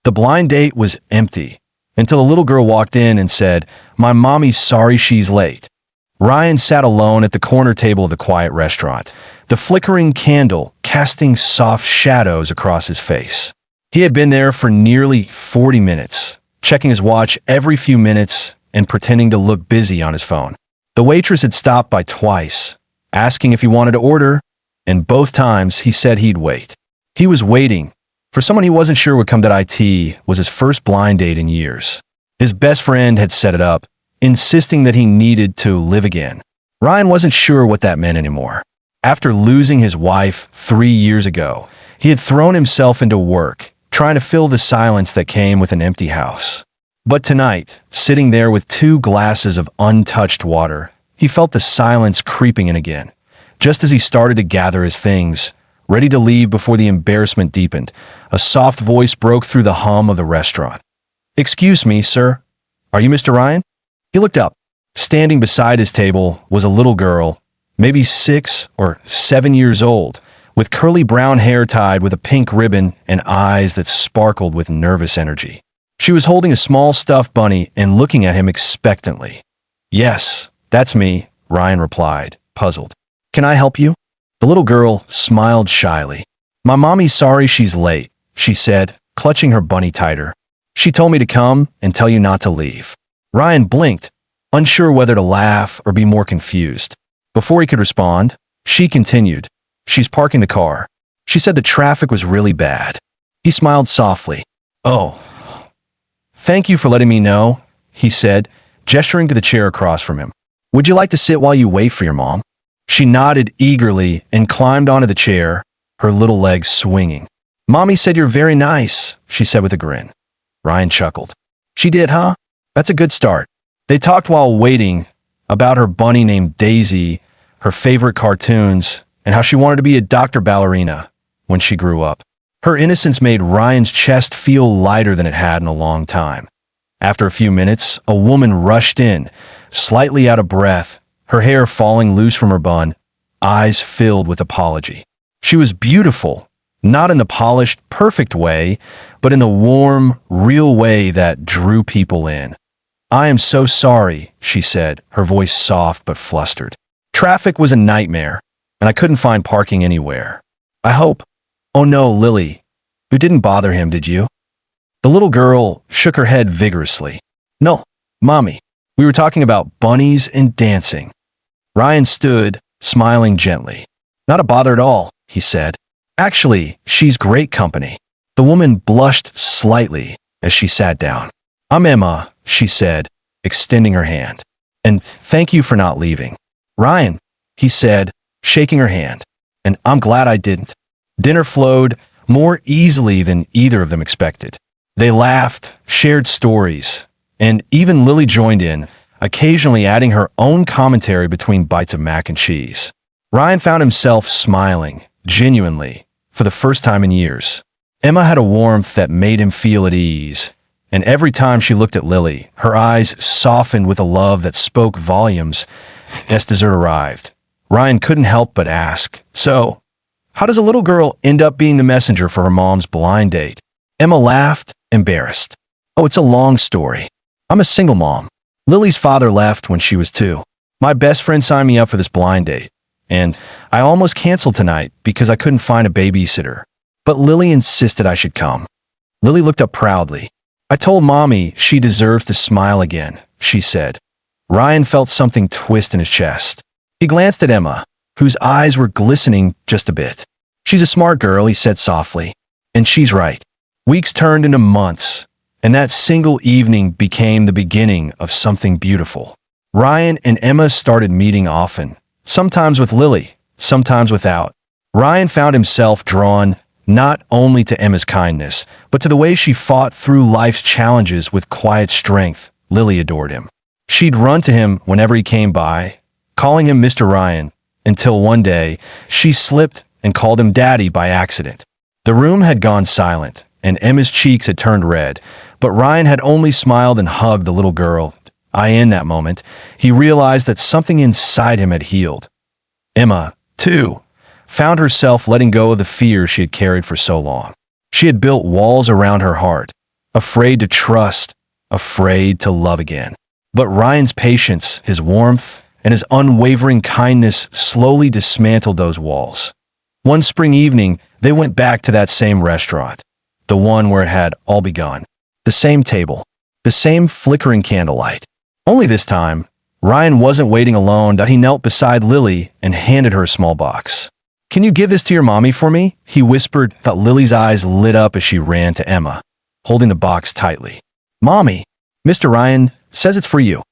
The blind date was empty until a little girl walked in and said, "My mommy's sorry she's late." Ryan sat alone at the corner table of the quiet restaurant, the flickering candle casting soft shadows across his face. He had been there for nearly 40 minutes, checking his watch every few minutes and pretending to look busy on his phone. The waitress had stopped by twice, asking if he wanted to order, and both times he said he'd wait. He was waiting for someone he wasn't sure would come to IT. Was his first blind date in years. His best friend had set it up, insisting that he needed to live again. Ryan wasn't sure what that meant anymore. After losing his wife 3 years ago, he had thrown himself into work, trying to fill the silence that came with an empty house. But tonight, sitting there with 2 glasses of untouched water, he felt the silence creeping in again. Just as he started to gather his things, ready to leave before the embarrassment deepened, a soft voice broke through the hum of the restaurant. "Excuse me, sir. Are you Mr. Ryan?" He looked up. Standing beside his table was a little girl, maybe 6 or 7 years old, with curly brown hair tied with a pink ribbon and eyes that sparkled with nervous energy. She was holding a small stuffed bunny and looking at him expectantly. "Yes, that's me," Ryan replied, puzzled. "Can I help you?" The little girl smiled shyly. "My mommy's sorry she's late," she said, clutching her bunny tighter. "She told me to come and tell you not to leave." Ryan blinked, unsure whether to laugh or be more confused. Before he could respond, she continued, "She's parking the car. She said the traffic was really bad." He smiled softly. "Oh, thank you for letting me know," he said, gesturing to the chair across from him. "Would you like to sit while you wait for your mom?" She nodded eagerly and climbed onto the chair, her little legs swinging. "Mommy said you're very nice," she said with a grin. Ryan chuckled. "She did, huh? That's a good start." They talked while waiting about her bunny named Daisy, her favorite cartoons, and how she wanted to be a doctor ballerina when she grew up. Her innocence made Ryan's chest feel lighter than it had in a long time. After a few minutes, a woman rushed in, slightly out of breath, her hair falling loose from her bun, eyes filled with apology. She was beautiful, not in the polished, perfect way, but in the warm, real way that drew people in. "I am so sorry," she said, her voice soft but flustered. "Traffic was a nightmare, and I couldn't find parking anywhere. I hope—" "Oh no, Lily. You didn't bother him, did you?" The little girl shook her head vigorously. "No, Mommy. We were talking about bunnies and dancing." Ryan stood, smiling gently. "Not a bother at all," he said. "Actually, she's great company." The woman blushed slightly as she sat down. "I'm Emma," she said, extending her hand. "And thank you for not leaving." "Ryan," he said, shaking her hand. "And I'm glad I didn't." Dinner flowed more easily than either of them expected. They laughed, shared stories, and even Lily joined in, occasionally adding her own commentary between bites of mac and cheese. Ryan found himself smiling, genuinely, for the first time in years. Emma had a warmth that made him feel at ease, and every time she looked at Lily, her eyes softened with a love that spoke volumes. As dessert arrived, Ryan couldn't help but ask, "So, how does a little girl end up being the messenger for her mom's blind date?" Emma laughed, embarrassed. "Oh, it's a long story. I'm a single mom. Lily's father left when she was 2. My best friend signed me up for this blind date, and I almost canceled tonight because I couldn't find a babysitter. But Lily insisted I should come." Lily looked up proudly. "I told Mommy she deserves to smile again," she said. Ryan felt something twist in his chest. He glanced at Emma, whose eyes were glistening just a bit. "She's a smart girl," he said softly. "And she's right." Weeks turned into months, and that single evening became the beginning of something beautiful. Ryan and Emma started meeting often, sometimes with Lily, sometimes without. Ryan found himself drawn not only to Emma's kindness, but to the way she fought through life's challenges with quiet strength. Lily adored him. She'd run to him whenever he came by, calling him Mr. Ryan, until one day she slipped and called him Daddy by accident. The room had gone silent, and Emma's cheeks had turned red, but Ryan had only smiled and hugged the little girl. In that moment, he realized that something inside him had healed. Emma, too, found herself letting go of the fear she had carried for so long. She had built walls around her heart, afraid to trust, afraid to love again. But Ryan's patience, his warmth, and his unwavering kindness slowly dismantled those walls. One spring evening, they went back to that same restaurant, the one where it had all begun. The same table, the same flickering candlelight. Only this time, Ryan wasn't waiting alone. He knelt beside Lily and handed her a small box. "Can you give this to your mommy for me?" he whispered. Lily's eyes lit up as she ran to Emma, holding the box tightly. "Mommy, Mr. Ryan says it's for you."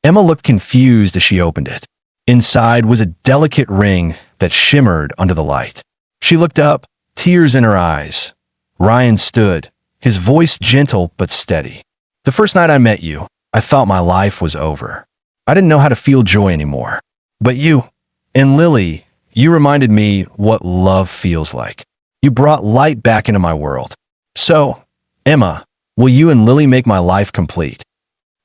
Emma looked confused as she opened it. Inside was a delicate ring that shimmered under the light. She looked up, tears in her eyes. Ryan stood, his voice gentle but steady. "The first night I met you, I thought my life was over. I didn't know how to feel joy anymore. But you, and Lily, you reminded me what love feels like. You brought light back into my world. So, Emma, will you and Lily make my life complete?"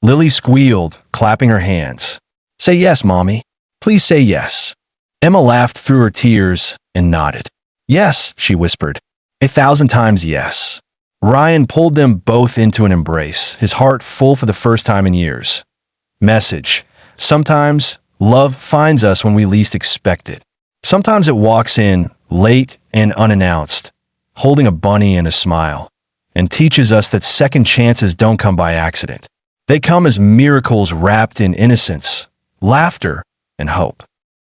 Lily squealed, clapping her hands. "Say yes, Mommy. Please say yes." Emma laughed through her tears and nodded. "Yes," she whispered. "1,000 times yes." Ryan pulled them both into an embrace, his heart full for the first time in years. Message: sometimes love finds us when we least expect it. Sometimes it walks in, late and unannounced, holding a bunny and a smile, and teaches us that second chances don't come by accident. They come as miracles wrapped in innocence, laughter, and hope.